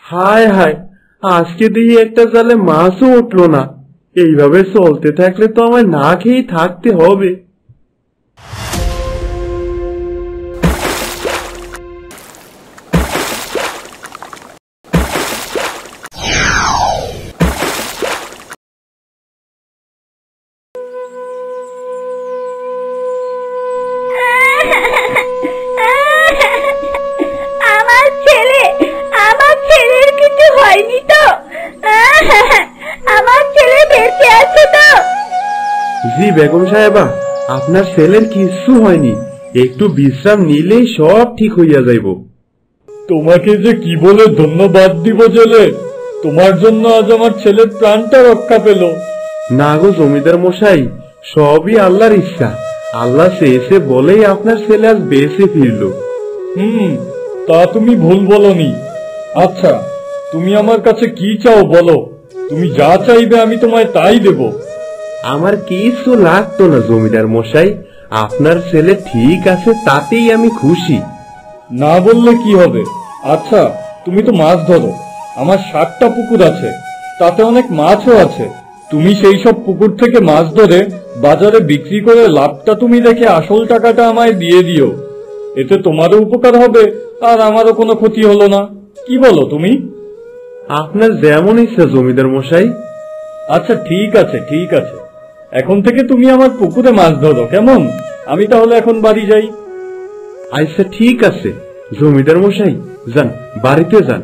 হায় হায়, আজকে দিয়ে একটা জালে মাছও উঠলো না। এইভাবে চলতে থাকলে তো আমায় না খেয়েই থাকতে হবে। আমার ছেলে, আমার ছেলের কিছু হয়নি তো? আমার ছেলে বেঁচে আছে তো? জি বেগম সাহেবা, আপনার ছেলের কিচ্ছু হয়নি। একটু বিশ্রাম নিলেই সব ঠিক হইয়া যাইব। তোমাকে যে কি বলে ধন্যবাদ দিব জেলে, তোমার জন্য আজ আমার ছেলের প্রাণটা রক্ষা পেল। না গো জমিদার মশাই, সবই আল্লাহর ইচ্ছা। আল্লাহ চেয়েছে বলেই আপনার ছেলে আজ বেঁচে ফিরলো। তা তুমি ভুল বলনি। আচ্ছা, তুমি আমার কাছে কি চাও বলো, তুমি যা চাইবে আমি তোমায় তাই দেব। আমার কিছু লাগতো না জমিদার মশাই, আপনার ছেলে ঠিক আছে তাতেই আমি খুশি। না বললে কি হবে? আচ্ছা, তুমি তো মাছ ধরো, আমার 7টা পুকুর আছে, তাতে অনেক মাছও আছে। তুমি সেই সব পুকুর থেকে মাছ ধরে বাজারে বিক্রি করে লাভটা তুমি রেখে আসল টাকাটা আমায় দিয়ে দিও। এতে তোমারও উপকার হবে আর আমারও কোনো ক্ষতি হলো না। কি বলো তুমি? আপনার যেমন ইচ্ছা জমিদার মশাই। আচ্ছা ঠিক আছে, ঠিক আছে, এখন থেকে তুমি আমার পুকুরে মাছ ধরো, কেমন? আমি তাহলে এখন বাড়ি যাই। আচ্ছা ঠিক আছে জমিদার মশাই, যান বাড়িতে যান।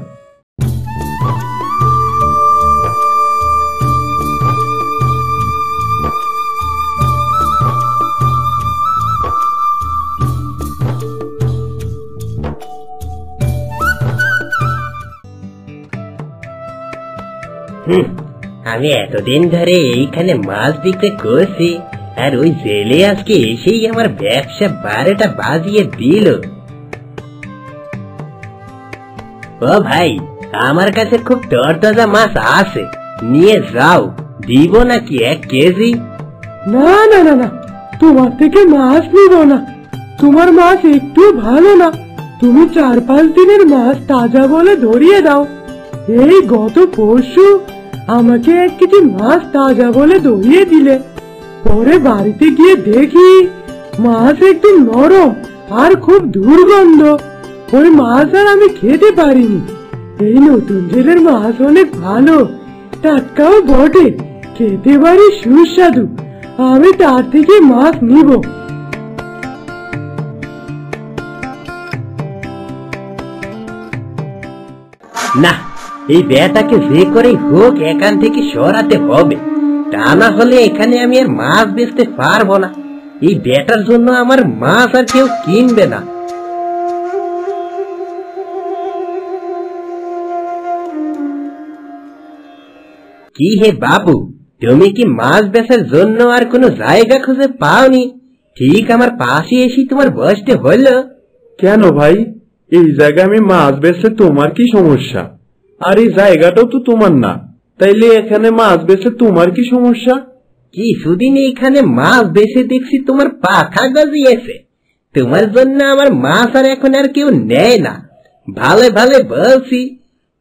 আমি এতদিন ধরে এইখানে মাছ বিক্রি করছি, আর ওই জেলে আজকে এসেই আমার ব্যবসা 12টা বাজিয়ে দিল। ও ভাই, আমার কাছে খুব তরতাজা মাছ আছে, নিয়ে যাও। দিব নাকি 1 কেজি? না না না না, তোমার থেকে মাছ নিব না। তোমার মাছ একটু ভালো না। তুমি 4-5 দিনের মাছ তাজা বলে ধরিয়ে দাও। এই গত পরশু আমাকে 1 কেজি মাছ তাজা বলে ধরিয়ে দিলে। পরে বাড়িতে গিয়ে দেখি মাছ একদম নরম আর খুব দুর্গন্ধ। ওই মাছ আর আমি খেতে পারিনি। এই নতুন জেলের মাছ অনেক ভালো, টাটকাও বটে, খেতে পারি সুস্বাদু। আমি তার থেকে মাছ নিব। না, এই বেটাকে যে করেই হোক এখান থেকে সরাতে হবে, তা না হলে এখানে আমি আর মাছ বেচতে পারবো না। এই বেটার জন্য আমার মাছ আর কেউ কিনবে না। কি হে বাবু, তুমি কি মাছ বেচার জন্য আর কোনো জায়গা খুঁজে পাওনি? ঠিক আমার পাশে এসে তোমার বসতে হলো। কেন ভাই, এই জায়গায় আমি মাছ বেচে তোমার কি সমস্যা? আর এই জায়গাটাও তো তোমার না, তাইলে এখানে মাছ বেচে তোমার কি সমস্যা? কিছুদিন এখানে মাছ বেচে দেখছি তোমার পাখা গজিয়েছে। তোমার জন্য আমার মাছ আর এখন আর কেউ নেয় না। ভালো ভালো বলছি,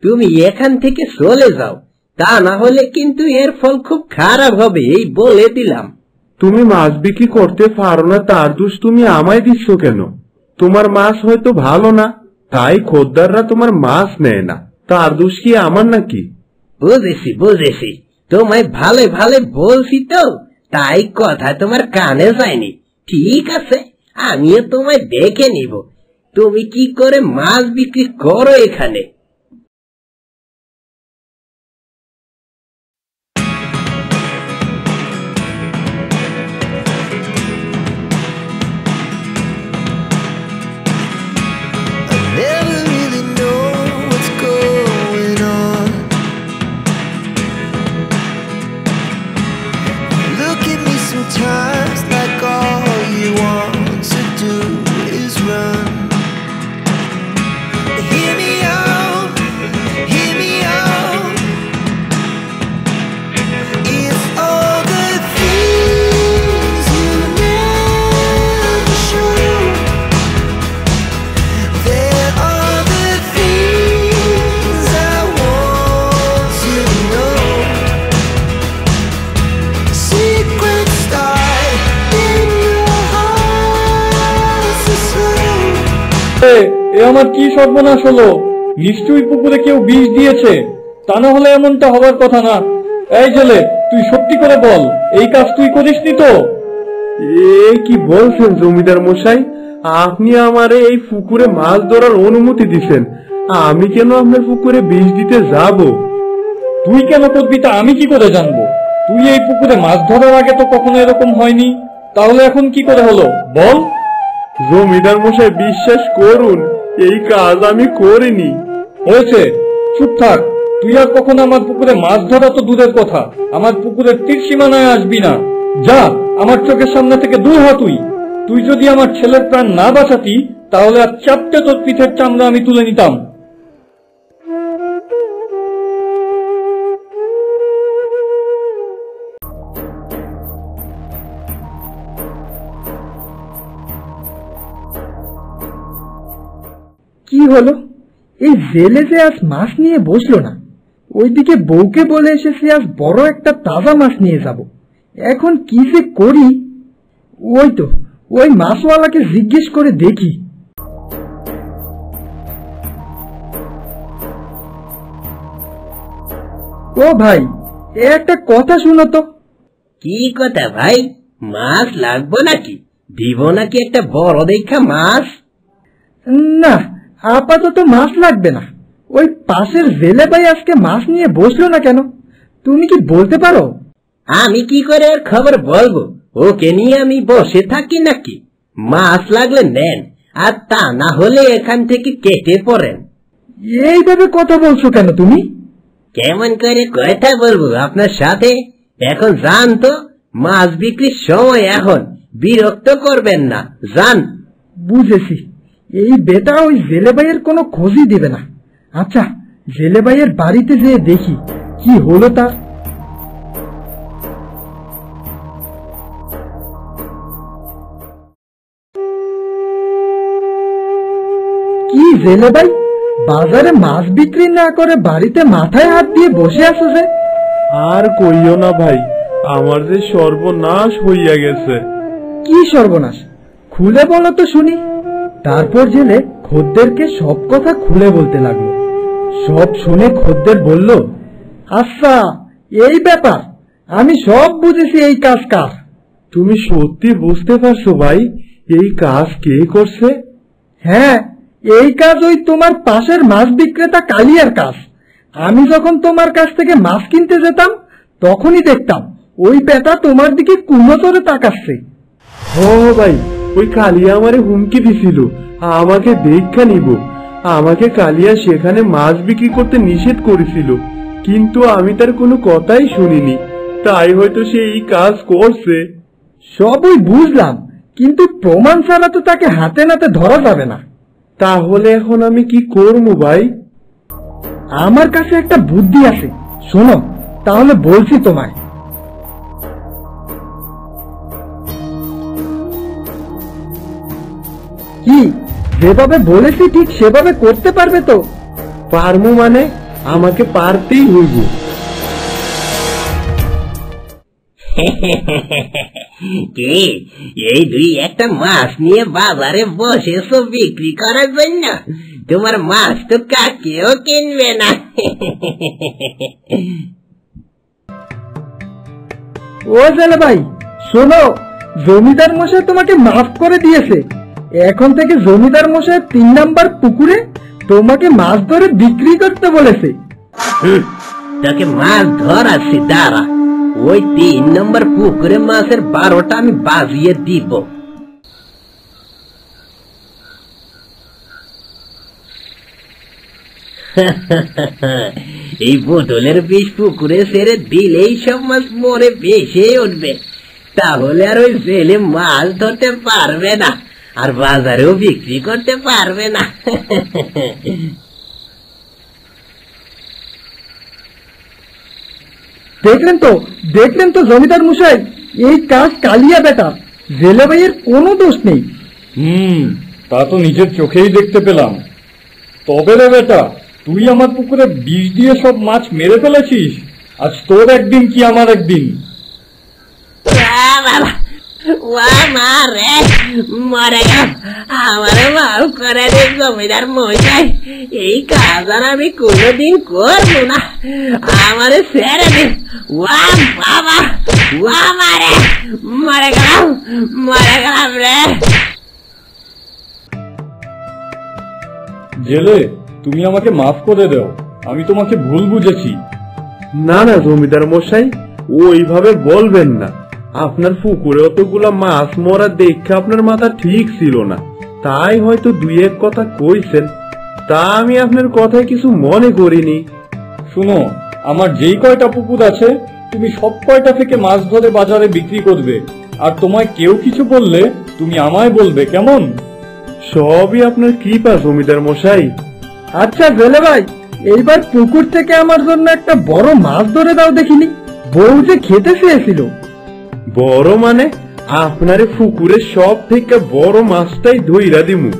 তুমি এখান থেকে চলে যাও, তা না হলে কিন্তু এর ফল খুব খারাপ হবে, এই বলে দিলাম। তুমি মাছ বিক্রি করতে পারো না তার দোষ তুমি আমায় দিচ্ছ কেন? তোমার মাছ হয়তো ভালো না, তাই খদ্দাররা তোমার মাছ নেয় না, তার দোষ কি আমার নাকি? বুঝেছি বুঝেছি, তোমায় ভালো ভালো বলছি তো, তাই কথা তোমার কানে যায়নি। ঠিক আছে, আমিও তোমায় দেখে নিব তুমি কি করে মাছ বিক্রি করো এখানে। Never really know what's going on. Look at me sometimes like all you want to do is run. Hear me out এ আমার কি সর্বনাশ হলো! নিশ্চয়ই পুকুরে কেউ বিষ দিয়েছে, তা না হলে এমনটা হবার কথা না। এই জেলে, তুই সত্যি করে বল, এই কাজ তুই করিসনি তো? এ কি বলছেন জমিদার মশাই? আপনি আমারে এই পুকুরে মাছ ধরার অনুমতি দিছেন, আমি কেন আপনার পুকুরে বিষ দিতে যাব? তুই কেন করবি তা আমি কি করে জানবো? তুই এই পুকুরে মাছ ধরার আগে তো কখনো এরকম হয়নি, তাহলে এখন কি করে হলো বল? জমিদার মশাই বিশ্বাস করুন, এই কাজ আমি করিনি। হয়েছে, চুপ থাক। তুই আর কখনো আমার পুকুরে মাছ ধরা তো দূরের কথা, আমার পুকুরের তীর সীমানায় আসবি না। যা, আমার চোখের সামনে থেকে দূর হ তুই। তুই যদি আমার ছেলের প্রাণ না বাঁচাতি, তাহলে আর চাপটে তোর পিঠের চামড়া আমি তুলে নিতাম। কি হলো? এই জেলে যে আজ মাছ নিয়ে বসলো না, ওইদিকে বউকে বলে এসেছি আজ বড় একটা তাজা মাছ নিয়ে যাব। এখন কি যে করি? ওই তো, ওই মাছওয়ালাকে জিজ্ঞেস করে দেখি। ও ভাই, এ একটা কথা শুনো তো। কি কথা ভাই? মাছ লাগবো নাকি? দিব নাকি একটা বড় দেখা মাছ? না, আপাতত মাছ লাগবে না। ওই পাশের জেলে ভাই আজকে মাছ নিয়ে বসলো না কেন, তুমি কি বলতে পারো? আমি কি করে আর খবর বলবো? ওকে নিয়ে আমি বসে থাকি নাকি? মাছ লাগলে নেন, আর তা না হলে এখান থেকে কেটে পড়েন। এইভাবে কথা বলছো কেন তুমি? কেমন করে কথা বলবো আপনার সাথে? এখন যান তো, মাছ বিক্রির সময় এখন, বিরক্ত করবেন না, যান। বুঝেছি, এই বেটা ওই জেলে ভাইয়ের কোনো খোঁজই দিবে না। আচ্ছা, জেলে ভাইয়ের বাড়িতে যেয়ে দেখি কি হলো তার। কি জেলে ভাই, বাজারে মাছ বিক্রি না করে বাড়িতে মাথায় হাত দিয়ে বসে আছো যে? আর কইও না ভাই, আমার যে সর্বনাশ হইয়া গেছে। কি সর্বনাশ? খুলে বলো তো শুনি। তারপর জেলে খদ্দেরকে সব কথা খুলে বলতে লাগলো। সব শুনে খদ্দের বলল, আচ্ছা এই ব্যাপার, আমি সব বুঝেছি এই কাজ কার। তুমি সত্যি বুঝতে পারছো ভাই, এই কাজ কে করছে? হ্যাঁ, এই কাজ ওই তোমার পাশের মাছ বিক্রেতা কালিয়ার কাজ। আমি যখন তোমার কাছ থেকে মাছ কিনতে যেতাম, তখনই দেখতাম ওই বেটা তোমার দিকে কুনজরে তাকাচ্ছে। ও ভাই, ওই কালিয়া আমারে হুমকি দিছিল আমাকে দেখা নিব। আমাকে কালিয়া সেখানে মাছ বিক্রি করতে নিষেধ করেছিল, কিন্তু আমি তার কোনো কথাই শুনিনি, তাই হয়তো সে এই কাজ করছে। সবই বুঝলাম, কিন্তু প্রমাণ ছাড়া তো তাকে হাতে নাতে ধরা যাবে না। তাহলে এখন আমি কি করবো ভাই? আমার কাছে একটা বুদ্ধি আছে, শোনো তাহলে বলছি তোমায়। কি, যেভাবে বলেছি ঠিক সেভাবে করতে পারবে তো? পারমু মানে? আমাকে পারতেই হইব। কি, এই দুই একটা মাছ নিয়ে বাজারে বসেছো বিক্রি করার জন্য? তোমার মাছ তো কাকেও কিনবে না। ও জেলে ভাই শোনো, জমিদার মশাই তোমাকে মাফ করে দিয়েছে। এখন থেকে জমিদার মশাই 3 নাম্বার পুকুরে তোমাকে মাছ ধরে বিক্রি করতে বলেছে। তোকে মাছ ধরাচ্ছি, দাঁড়া। ওই 3 নম্বর পুকুরে মাছের 12টা আমি বাজিয়ে দিব। এই বোতলের বিষ পুকুরে ছেড়ে দিলেই সব মাছ মরে ভেসে উঠবে, তাহলে আর ওই জেলে মাছ ধরতে পারবে না, আর বাজারেও বিক্রি করতে পারবে না। দেখলেন তো জমিদার মশাই, এই কাজ কালিয়া বেটা, জেলে ভাইয়ের কোনো দোষ নেই। তা তো নিজের চোখেই দেখতে পেলাম। তবে রে বেটা, তুই আমার পুকুরে বিষ দিয়ে সব মাছ মেরে ফেলেছিস। আজ তোর একদিন কি আমার একদিন। ওয়া মা রে, মরে গেলাম। আমারে মাফ করে দে জমিদার মশাই, এই কাজ আর আমি কোনোদিন করবো না। আমারে ছেড়ে দিন। ওয়া বাবা, ওয়া মারে, মরে গেলাম রে। জেলে, তুমি আমাকে মাফ করে দাও, আমি তোমাকে ভুল বুঝেছি। না না জমিদার মশাই, ওইভাবে বলবেন না। আপনার পুকুরে অতগুলা মাছ মরা দেখে আপনার মাথা ঠিক ছিল না, তাই হয়তো দুই এক কথা কইছেন। তা আমি আপনার কথায় কিছু মনে করিনি। শুনো, আমার যেই কয়টা পুকুর আছে তুমি সব কয়টা থেকে মাছ ধরে বাজারে বিক্রি করবে, আর তোমায় কেউ কিছু বললে তুমি আমায় বলবে, কেমন? সবই আপনার কৃপা জমিদার মশাই। আচ্ছা জেলে ভাই, এইবার পুকুর থেকে আমার জন্য একটা বড় মাছ ধরে দাও দেখিনি, বউ যে খেতে চেয়েছিল। বড় মানে আপনার পুকুরের সব থেকে বড় মাছটাই ধইরা দিমু।